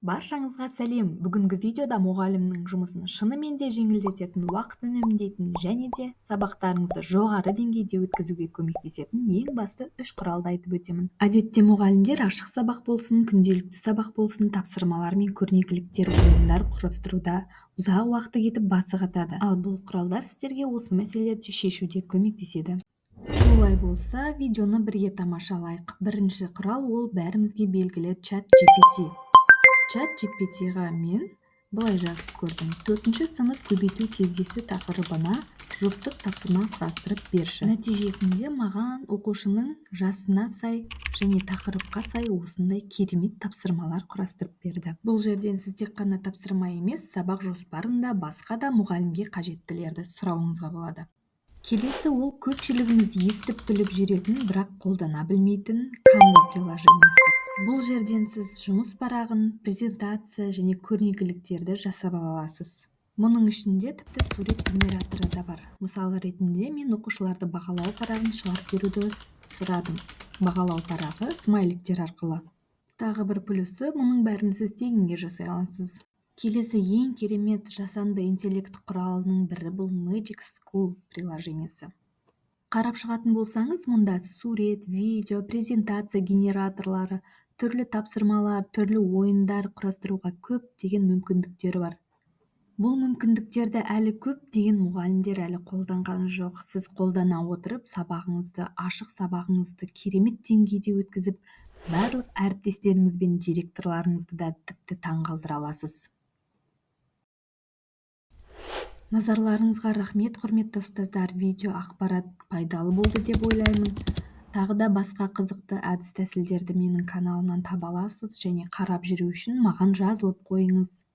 Баршаңызға сәлем. Бүгінгі видеода мұғалімнің жұмысын шынымен де жеңілдететін, уақыт үнемдейтін және де сабақтарыңызды жоғары деңгейде өткізуге көмектесетін ең басты 3 құралды айтып өтемін. Әдетте мұғалімдер ашық сабақ болсын, күнделікті сабақ болсын, тапсырмалар мен көрнекіліктер, ойындар құрастыруда ұзақ уақыт кетіп басы қатады. Ал бұл құралдар сіздерге осы мәселелерді шешуде көмектеседі. Олай болса, видеоны бірге тамашалайық. Бірінші құрал ол бәрімізге белгілі ChatGPT. ChatGPT-ға мен былай жазып көрдім: 4-ші сынып көбейту кездесі тақырыбына жұптық тапсырма құрастырып берші. Нәтижесінде маған оқушының жасына сай және тақырыпқа сай осындай керемет тапсырмалар құрастырып берді. Бұл жерден сіз тек қана тапсырма емес, сабақ жоспарында басқа да мұғалімге қажеттілерді сұрауыңызға болады. Келесі ол көпшілігіміз естіп біліп жүретін, бірақ қолдана білмейтін Canva приложениесі. Бұл жерден сіз жұмыс парағын, презентация және көрнекіліктерді жасап аласыз. Мұның ішінде тіпті сурет генераторы да бар. Мысалы ретінде мен оқушыларды бағалау парағын шығарып беруді сұрадым. Бағалау парағы смайликтер арқылы. Тағы бір плюсы, мұның бәрін сіз тегінге жасай аласыз. Келесі ең керемет жасанды интеллект құралының бірі бұл Magic School приложениесі. Қарап шығатын болсаңыз, мұнда сурет, видео, презентация генераторлары, түрлі тапсырмалар, түрлі ойындар құрастыруға көптеген мүмкіндіктері бар. Бұл мүмкіндіктерді әлі көптеген мұғалімдер әлі қолданған жоқ. Сіз қолдана отырып, сабағыңызды, ашық сабағыңызды керемет деңгейде өткізіп, барлық әріптестеріңіз бен директорларыңызды да тіпті таңғалдыра аласыз. Назарларыңызға рахмет, құрметті ұстаздар. Видео ақпарат пайдалы болды деп ойлаймын. Тағы да басқа қызықты әдіс тәсілдерді менің каналымнан таба аласыз және қарап жүру үшін маған жазылып қойыңыз.